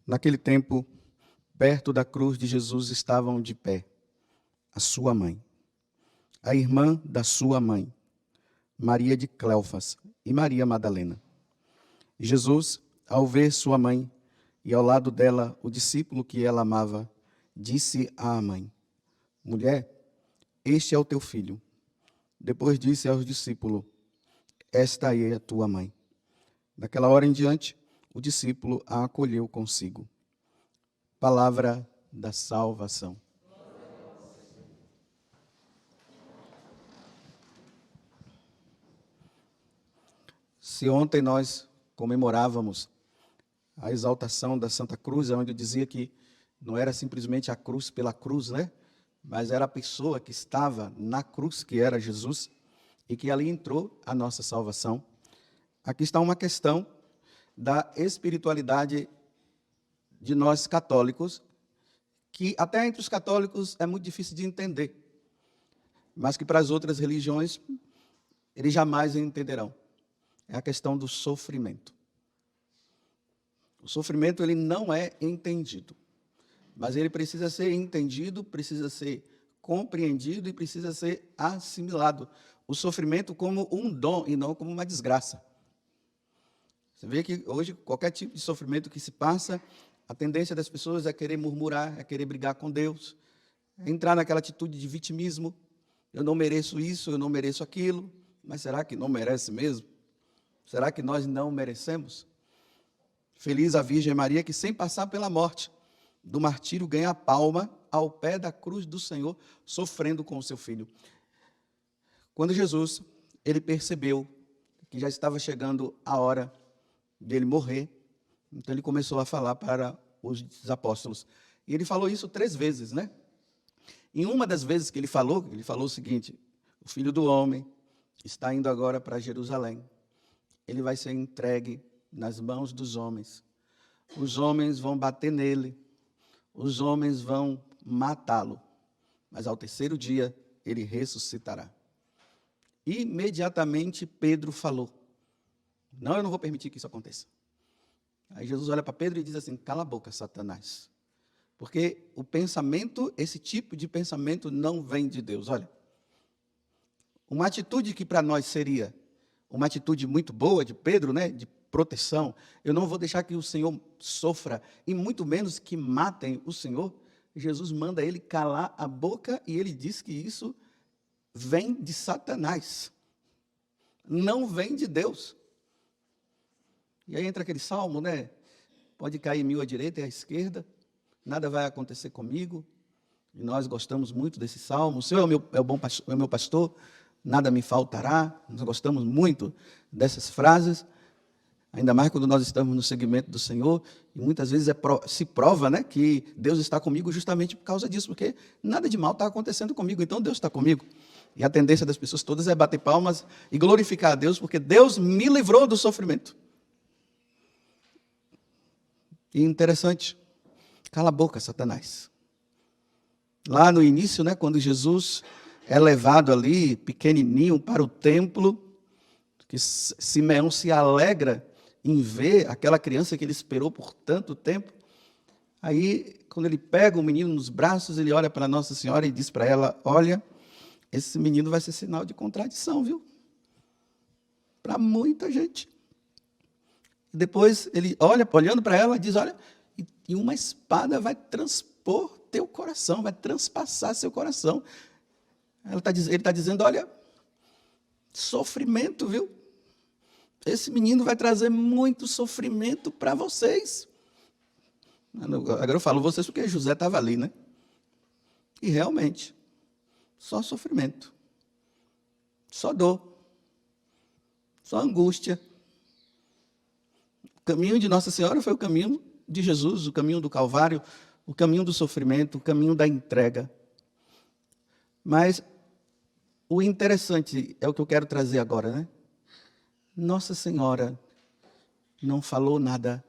Naquele tempo, perto da cruz de Jesus estavam de pé a sua mãe, a irmã da sua mãe, Maria de Cleofas e Maria Madalena. E Jesus, ao ver sua mãe e ao lado dela o discípulo que ela amava, disse à mãe: Mulher, este é o teu filho. Depois disse aos discípulos: Esta aí é a tua mãe. Daquela hora em diante, o discípulo a acolheu consigo. Palavra da salvação. Se ontem nós comemorávamos a exaltação da Santa Cruz, onde eu dizia que não era simplesmente a cruz pela cruz, né? Mas era a pessoa que estava na cruz, que era Jesus, e que ali entrou a nossa salvação. Aqui está uma questão da espiritualidade de nós católicos, que até entre os católicos é muito difícil de entender, mas que para as outras religiões eles jamais entenderão. É a questão do sofrimento. O sofrimento ele não é entendido, mas ele precisa ser entendido, precisa ser compreendido e precisa ser assimilado. O sofrimento como um dom e não como uma desgraça. Você vê que hoje qualquer tipo de sofrimento que se passa, a tendência das pessoas é querer murmurar, é querer brigar com Deus, é entrar naquela atitude de vitimismo. Eu não mereço isso, eu não mereço aquilo. Mas será que não merece mesmo? Será que nós não merecemos? Feliz a Virgem Maria que, sem passar pela morte do martírio, ganha a palma ao pé da cruz do Senhor, sofrendo com o seu filho. Quando Jesus, ele percebeu que já estava chegando a hora dele morrer, então ele começou a falar para os apóstolos. E ele falou isso 3 vezes, né? Em uma das vezes que ele falou o seguinte: o Filho do Homem está indo agora para Jerusalém. Ele vai ser entregue nas mãos dos homens. Os homens vão bater nele. Os homens vão matá-lo. Mas ao 3º dia, ele ressuscitará. Imediatamente, Pedro falou: não, eu não vou permitir que isso aconteça. Aí Jesus olha para Pedro e diz assim: cala a boca, Satanás. Porque o pensamento, esse tipo de pensamento não vem de Deus. Olha, uma atitude que para nós seria uma atitude muito boa de Pedro, né, de proteção. Eu não vou deixar que o Senhor sofra, e muito menos que matem o Senhor. Jesus manda ele calar a boca e ele diz que isso vem de Satanás, não vem de Deus. E aí entra aquele salmo, né? Pode cair 1000 à direita e à esquerda, nada vai acontecer comigo. E nós gostamos muito desse salmo. O Senhor é o meu pastor, nada me faltará. Nós gostamos muito dessas frases, ainda mais quando nós estamos no segmento do Senhor, e muitas vezes se prova, né, que Deus está comigo justamente por causa disso, porque nada de mal está acontecendo comigo, então Deus está comigo. E a tendência das pessoas todas é bater palmas e glorificar a Deus, porque Deus me livrou do sofrimento. E interessante, cala a boca, Satanás. Lá no início, né, quando Jesus é levado ali, pequenininho, para o templo, que Simeão se alegra em ver aquela criança que ele esperou por tanto tempo. Aí, quando ele pega o menino nos braços, ele olha para Nossa Senhora e diz para ela: olha, esse menino vai ser sinal de contradição, viu? Para muita gente. Depois ele olha, olhando para ela, diz: olha, e uma espada vai transpor teu coração, vai transpassar seu coração. Ele está dizendo: olha, sofrimento, viu? Esse menino vai trazer muito sofrimento para vocês. Agora eu falo vocês porque José estava ali, né? E realmente, só sofrimento, só dor, só angústia. O caminho de Nossa Senhora foi o caminho de Jesus, o caminho do Calvário, o caminho do sofrimento, o caminho da entrega. Mas o interessante é o que eu quero trazer agora, né? Nossa Senhora não falou nada.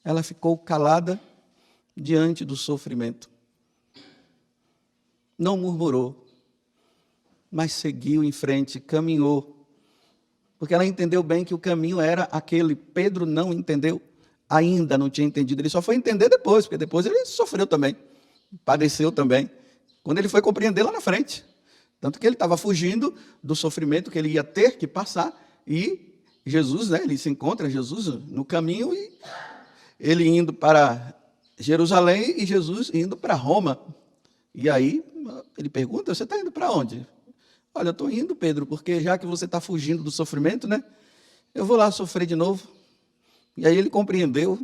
Ela ficou calada diante do sofrimento. Não murmurou, mas seguiu em frente, caminhou. Porque ela entendeu bem que o caminho era aquele. Pedro não entendeu. ainda não tinha entendido, ele só foi entender depois, porque depois ele sofreu também, padeceu também, quando ele foi compreender lá na frente. Tanto que ele estava fugindo do sofrimento que ele ia ter que passar, e Jesus, né, ele se encontra Jesus no caminho, e ele indo para Jerusalém e Jesus indo para Roma. E aí ele pergunta, você está indo para onde? Olha, eu estou indo, Pedro, porque já que você está fugindo do sofrimento, né, eu vou lá sofrer de novo. E aí ele compreendeu.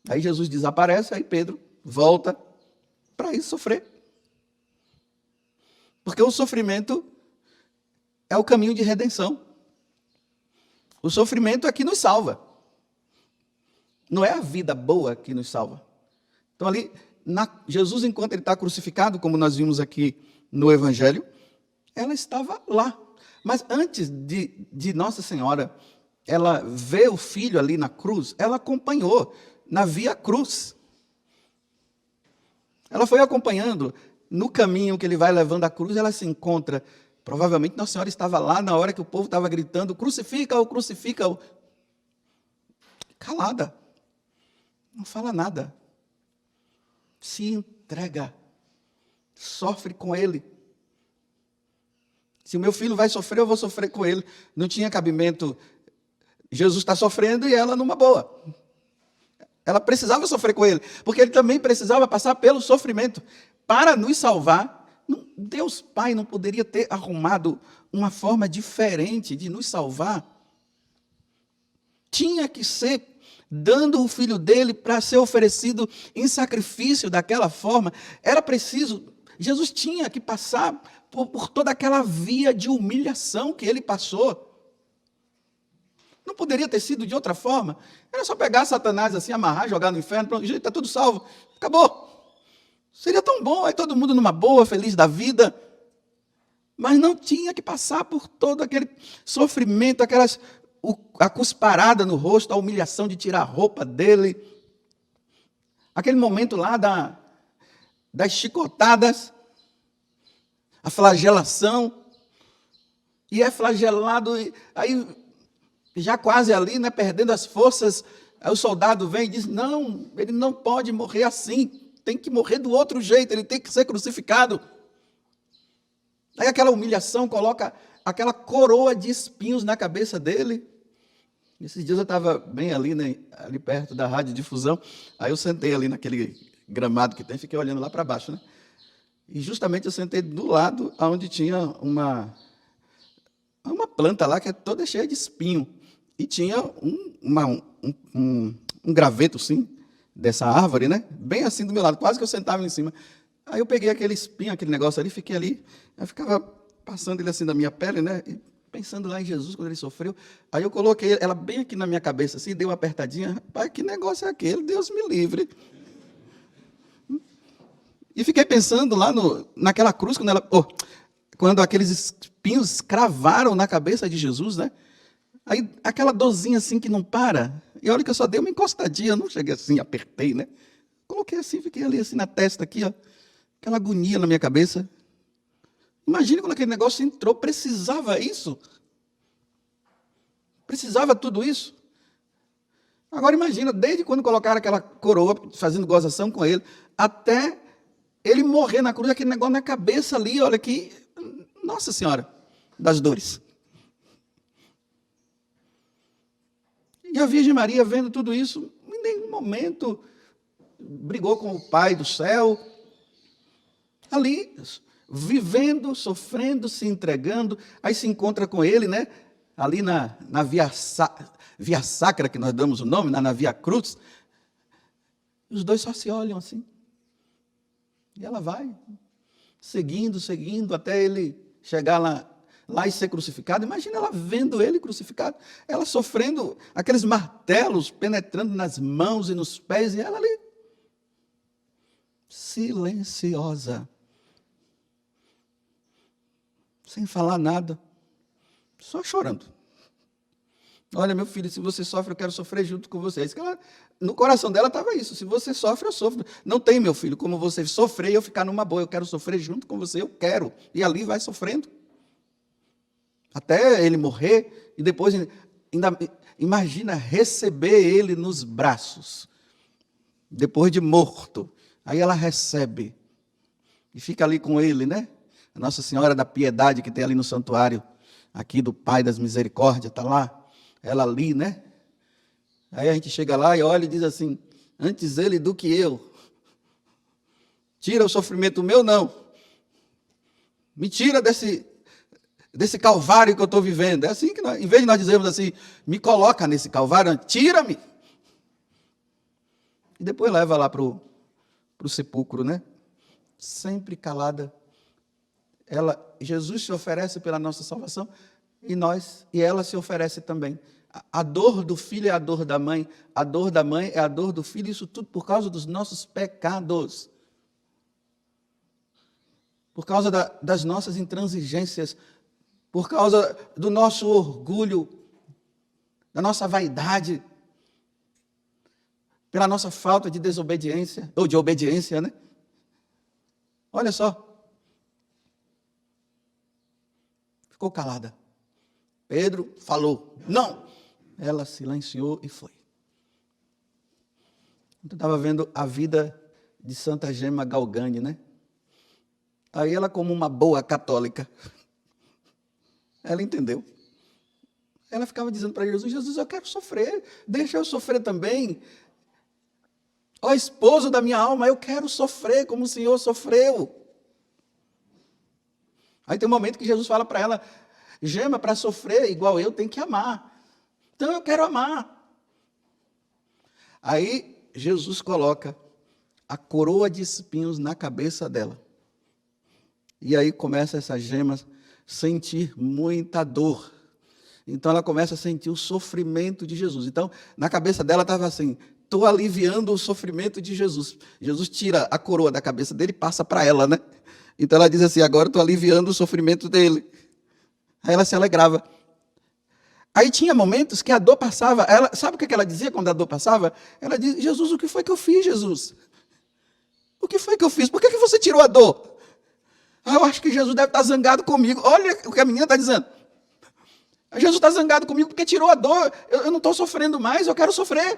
Aí Jesus desaparece, aí Pedro volta para ir sofrer. Porque o sofrimento é o caminho de redenção. O sofrimento é que nos salva. Não é a vida boa que nos salva. Então ali, Jesus, enquanto ele está crucificado, como nós vimos aqui no Evangelho, ela estava lá. Mas antes de Nossa Senhora, ela ver o filho ali na cruz, ela acompanhou na Via Cruz. Ela foi acompanhando no caminho que ele vai levando a cruz, ela se encontra. Provavelmente Nossa Senhora estava lá na hora que o povo estava gritando, crucifica-o, crucifica-o. Calada. Não fala nada. Se entrega. Sofre com ele. Se o meu filho vai sofrer, eu vou sofrer com ele. Não tinha cabimento. Jesus está sofrendo e ela numa boa. Ela precisava sofrer com ele, porque ele também precisava passar pelo sofrimento. Para nos salvar, Deus Pai não poderia ter arrumado uma forma diferente de nos salvar. Tinha que ser dando o filho dele para ser oferecido em sacrifício daquela forma. Era preciso, Jesus tinha que passar por toda aquela via de humilhação que ele passou. Não poderia ter sido de outra forma. Era só pegar Satanás assim, amarrar, jogar no inferno, pronto, está tudo salvo, acabou. Seria tão bom, aí todo mundo numa boa, feliz da vida. Mas não tinha que passar por todo aquele sofrimento, a cusparada no rosto, a humilhação de tirar a roupa dele. Aquele momento lá das chicotadas, a flagelação. E é flagelado, aí já quase ali, né, perdendo as forças, aí o soldado vem e diz, não, ele não pode morrer assim, tem que morrer do outro jeito, ele tem que ser crucificado. Aí aquela humilhação coloca aquela coroa de espinhos na cabeça dele. Esses dias eu estava bem ali, né, ali perto da radiodifusão, aí eu sentei ali naquele gramado que tem, fiquei olhando lá para baixo, né? E justamente eu sentei do lado onde tinha uma planta lá que é toda cheia de espinho. E tinha um graveto, assim, dessa árvore, né? Bem assim do meu lado, quase que eu sentava em cima. Aí eu peguei aquele espinho, aquele negócio ali, fiquei ali, eu ficava passando ele assim na minha pele, né? E pensando lá em Jesus, quando ele sofreu. Aí eu coloquei ela bem aqui na minha cabeça, assim, dei uma apertadinha. Rapaz, que negócio é aquele? Deus me livre. E fiquei pensando lá naquela cruz, quando aqueles espinhos cravaram na cabeça de Jesus, né? Aí aquela dorzinha assim que não para. E olha que eu só dei uma encostadinha, não cheguei assim, apertei, né? Coloquei assim, fiquei ali assim na testa aqui, ó. Aquela agonia na minha cabeça. Imagina quando aquele negócio entrou, precisava isso? Precisava tudo isso? Agora imagina, desde quando colocaram aquela coroa, fazendo gozação com ele, até ele morrer na cruz, aquele negócio na cabeça ali, olha que, Nossa Senhora, das dores. E a Virgem Maria, vendo tudo isso, em nenhum momento brigou com o Pai do céu, ali, vivendo, sofrendo, se entregando, aí se encontra com ele, né? Ali na Via Sacra, que nós damos o nome, na Via Cruz, os dois só se olham assim. E ela vai, seguindo, até ele chegar lá e ser crucificado. Imagina ela vendo ele crucificado, ela sofrendo aqueles martelos penetrando nas mãos e nos pés, e ela ali, silenciosa, sem falar nada, só chorando. Olha, meu filho, se você sofre, eu quero sofrer junto com você. No coração dela estava isso, se você sofre, eu sofro. Não tem, meu filho, como você sofrer e eu ficar numa boa, eu quero sofrer junto com você, eu quero. E ali vai sofrendo. Até ele morrer, e depois ainda imagina receber ele nos braços, depois de morto. Aí ela recebe e fica ali com ele, né? A Nossa Senhora da Piedade, que tem ali no santuário, aqui do Pai das Misericórdias, está lá, ela ali, né? Aí a gente chega lá e olha e diz assim, antes ele do que eu. Tira o sofrimento meu, não. Me tira desse calvário que eu estou vivendo. É assim que nós, em vez de nós dizermos assim, me coloca nesse calvário, tira-me. E depois leva lá para o sepulcro, né? Sempre calada. Jesus se oferece pela nossa salvação e ela se oferece também. A dor do filho é a dor da mãe é a dor do filho, isso tudo por causa dos nossos pecados. Por causa das nossas intransigências, por causa do nosso orgulho, da nossa vaidade, pela nossa falta de desobediência, ou de obediência, né? Olha só. Ficou calada. Pedro falou, não. Ela silenciou e foi. Eu estava vendo a vida de Santa Gema Galgani, né? Aí ela, como uma boa católica, ela entendeu. Ela ficava dizendo para Jesus, Jesus, eu quero sofrer, deixa eu sofrer também. Ó esposo da minha alma, eu quero sofrer como o Senhor sofreu. Aí tem um momento que Jesus fala para ela, Gema, para sofrer igual eu, tem que amar. Então eu quero amar. Aí Jesus coloca a coroa de espinhos na cabeça dela. E aí começa essa Gema a sentir muita dor. Então ela começa a sentir o sofrimento de Jesus. Então, na cabeça dela estava assim, estou aliviando o sofrimento de Jesus. Jesus tira a coroa da cabeça dele e passa para ela, né? Então ela diz assim, agora estou aliviando o sofrimento dele. Aí ela se alegrava. Aí tinha momentos que a dor passava. Sabe o que ela dizia quando a dor passava? Ela dizia, Jesus, o que foi que eu fiz, Jesus? O que foi que eu fiz? Por que você tirou a dor? Eu acho que Jesus deve estar zangado comigo. Olha o que a menina está dizendo. Jesus está zangado comigo porque tirou a dor. Eu não estou sofrendo mais, eu quero sofrer.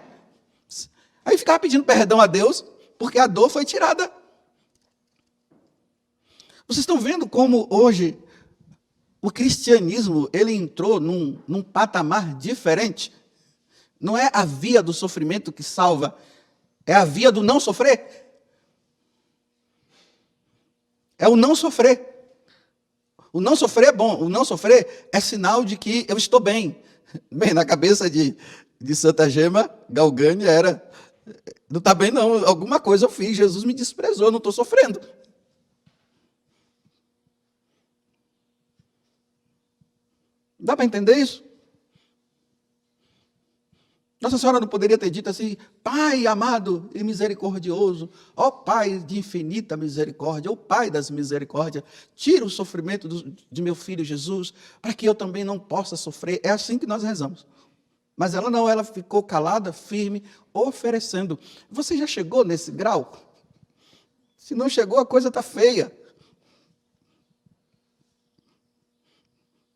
Aí ficava pedindo perdão a Deus, porque a dor foi tirada. Vocês estão vendo como hoje o cristianismo ele entrou num patamar diferente? Não é a via do sofrimento que salva, é a via do não sofrer. É o não sofrer. O não sofrer é bom, o não sofrer é sinal de que eu estou bem. Bem, na cabeça de Santa Gema Galgani era, não está bem não, alguma coisa eu fiz, Jesus me desprezou, não estou sofrendo. Dá para entender isso? Nossa Senhora não poderia ter dito assim, Pai amado e misericordioso, ó Pai de infinita misericórdia, ó Pai das misericórdias, tira o sofrimento de meu filho Jesus, para que eu também não possa sofrer. É assim que nós rezamos. Mas ela não, ela ficou calada, firme, oferecendo. Você já chegou nesse grau? Se não chegou, a coisa está feia.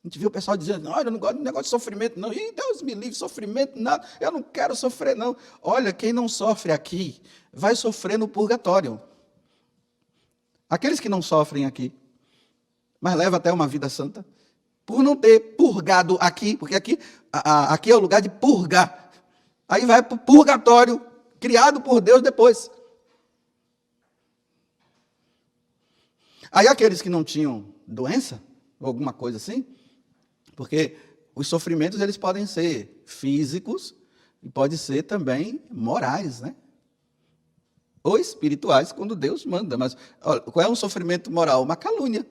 A gente viu o pessoal dizendo, olha, eu não gosto de negócio de sofrimento, não. Ih, Deus me livre, sofrimento, nada. Eu não quero sofrer, não. Olha, quem não sofre aqui, vai sofrer no purgatório. Aqueles que não sofrem aqui, mas levam até uma vida santa, por não ter purgado aqui, porque aqui é o lugar de purgar. Aí vai para o purgatório, criado por Deus depois. Aí aqueles que não tinham doença, ou alguma coisa assim, porque os sofrimentos eles podem ser físicos e podem ser também morais, né? Ou espirituais, quando Deus manda. Mas olha, qual é um sofrimento moral? Uma calúnia.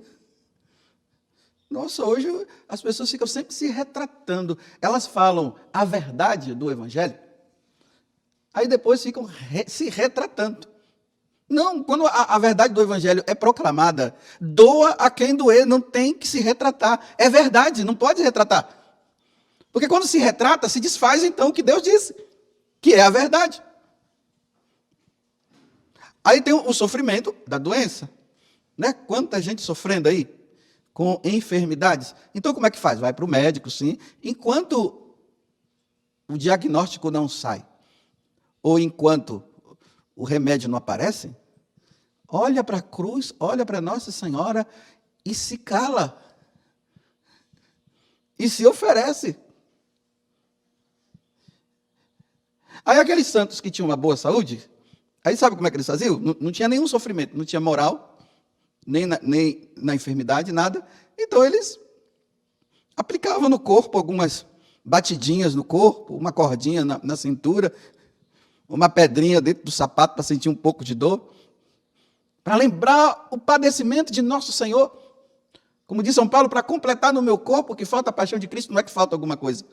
Nossa, hoje as pessoas ficam sempre se retratando. Elas falam a verdade do Evangelho, aí depois ficam se retratando. Não, quando a verdade do Evangelho é proclamada, doa a quem doer, não tem que se retratar. É verdade, não pode retratar. Porque quando se retrata, se desfaz então o que Deus disse, que é a verdade. Aí tem o sofrimento da doença, né? Quanta gente sofrendo aí com enfermidades. Então como é que faz? Vai para o médico, sim. Enquanto o diagnóstico não sai, ou enquanto o remédio não aparece, olha para a cruz, olha para Nossa Senhora e se cala. E se oferece. Aí aqueles santos que tinham uma boa saúde, aí sabe como é que eles faziam? Não tinha nenhum sofrimento, não tinha moral, nem na enfermidade, nada. Então eles aplicavam no corpo algumas batidinhas no corpo, uma cordinha na cintura, uma pedrinha dentro do sapato para sentir um pouco de dor, para lembrar o padecimento de nosso Senhor. Como diz São Paulo, para completar no meu corpo que falta a paixão de Cristo, não é que falta alguma coisa.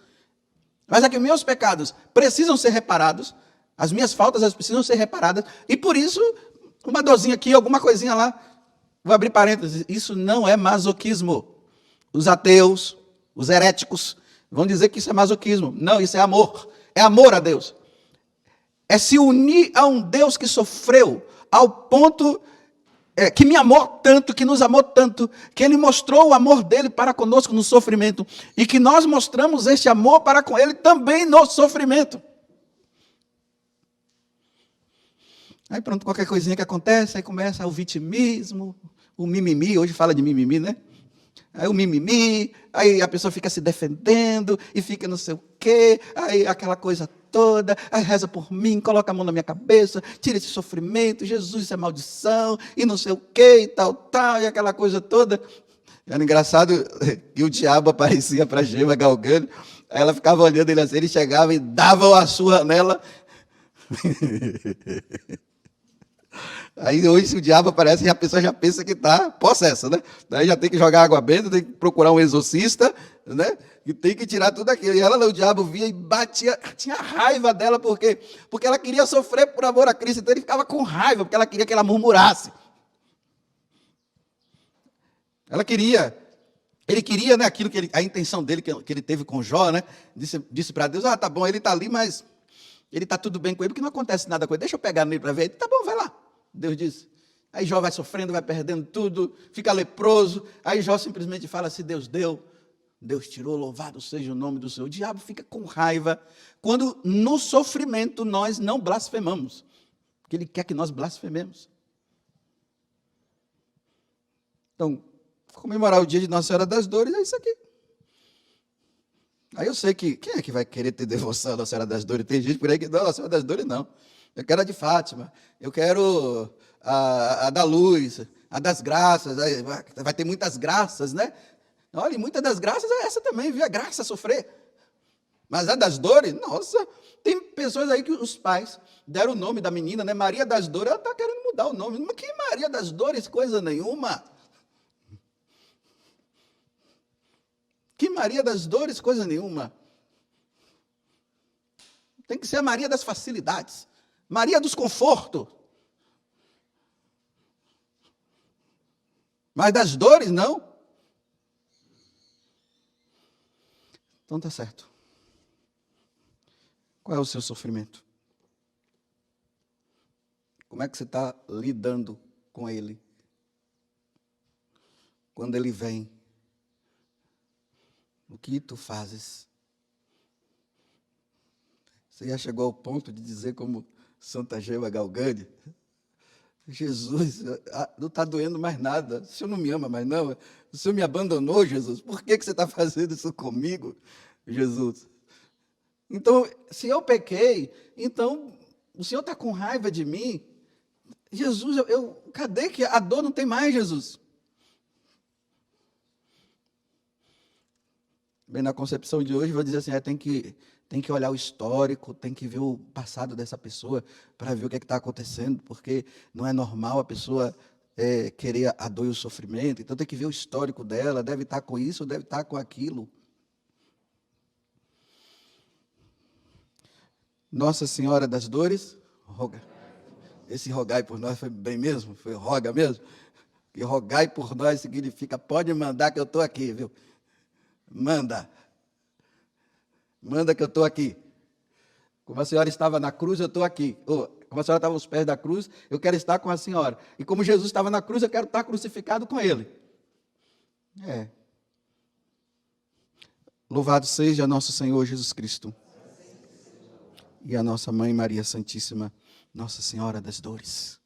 Mas é que meus pecados precisam ser reparados, as minhas faltas elas precisam ser reparadas, e por isso, uma dorzinha aqui, alguma coisinha lá. Vou abrir parênteses, isso não é masoquismo. Os ateus, os heréticos, vão dizer que isso é masoquismo. Não, isso é amor a Deus. É se unir a um Deus que sofreu ao ponto que me amou tanto, que nos amou tanto, que Ele mostrou o amor dEle para conosco no sofrimento, e que nós mostramos este amor para com Ele também no sofrimento. Aí pronto, qualquer coisinha que acontece, aí começa o vitimismo, o mimimi, hoje fala de mimimi, né? Aí o mimimi, aí a pessoa fica se defendendo, e fica não sei o quê, aí aquela coisa toda, aí reza por mim, coloca a mão na minha cabeça, tira esse sofrimento, Jesus, isso é maldição, e não sei o quê, e tal, e aquela coisa toda. Era engraçado que o diabo aparecia para Gema galgando, aí ela ficava olhando ele assim, ele chegava e dava a surra nela. Aí hoje, se o diabo aparece, a pessoa já pensa que está possessa, né? Daí já tem que jogar água benta, tem que procurar um exorcista, né? E tem que tirar tudo aquilo. E ela, o diabo via e batia, tinha raiva dela, porque ela queria sofrer por amor a Cristo, então ele ficava com raiva, porque ela queria que ela murmurasse. Ele queria, né, aquilo a intenção dele, que ele teve com Jó, né? Disse para Deus, tá bom, ele está ali, mas ele está tudo bem com ele, porque não acontece nada com ele, deixa eu pegar nele para ver. Ele, tá bom, vai lá. Deus disse. Aí Jó vai sofrendo, vai perdendo tudo, fica leproso. Aí Jó simplesmente fala, se Deus deu, Deus tirou, louvado seja o nome do Senhor. O diabo fica com raiva quando no sofrimento nós não blasfemamos, porque ele quer que nós blasfememos. Então, comemorar o dia de Nossa Senhora das Dores é isso aqui. Aí eu sei que, quem é que vai querer ter devoção à Nossa Senhora das Dores? Tem gente por aí que não, Nossa Senhora das Dores não. Eu quero a de Fátima, eu quero a da luz, a das graças, vai ter muitas graças, né? Olha, e muitas das graças é essa também, viu? A graça sofrer. Mas a das dores, nossa, tem pessoas aí que os pais deram o nome da menina, né? Maria das Dores, ela está querendo mudar o nome. Mas que Maria das Dores, coisa nenhuma. Que Maria das Dores, coisa nenhuma. Tem que ser a Maria das facilidades. Maria dos confortos. Mas das dores, não. Então está certo. Qual é o seu sofrimento? Como é que você está lidando com ele? Quando ele vem, o que tu fazes? Você já chegou ao ponto de dizer como Santa Gema Galgani, Jesus, não está doendo mais nada, o Senhor não me ama mais não, o Senhor me abandonou, Jesus, por que você está fazendo isso comigo, Jesus? Então, se eu pequei, então o Senhor está com raiva de mim, Jesus, cadê que a dor não tem mais, Jesus? Bem, na concepção de hoje, vou dizer assim, tem que olhar o histórico, tem que ver o passado dessa pessoa para ver o que está acontecendo, porque não é normal a pessoa querer a dor e o sofrimento, então tem que ver o histórico dela, deve estar com isso, deve estar com aquilo. Nossa Senhora das Dores, roga. Esse rogai por nós foi bem mesmo? Foi roga mesmo? E rogai por nós significa, pode mandar que eu estou aqui, viu? Manda que eu estou aqui. Como a senhora estava na cruz, eu estou aqui. Como a senhora estava aos pés da cruz, eu quero estar com a senhora. E como Jesus estava na cruz, eu quero estar crucificado com ele. Louvado seja nosso Senhor Jesus Cristo. e a nossa Mãe Maria Santíssima, Nossa Senhora das Dores.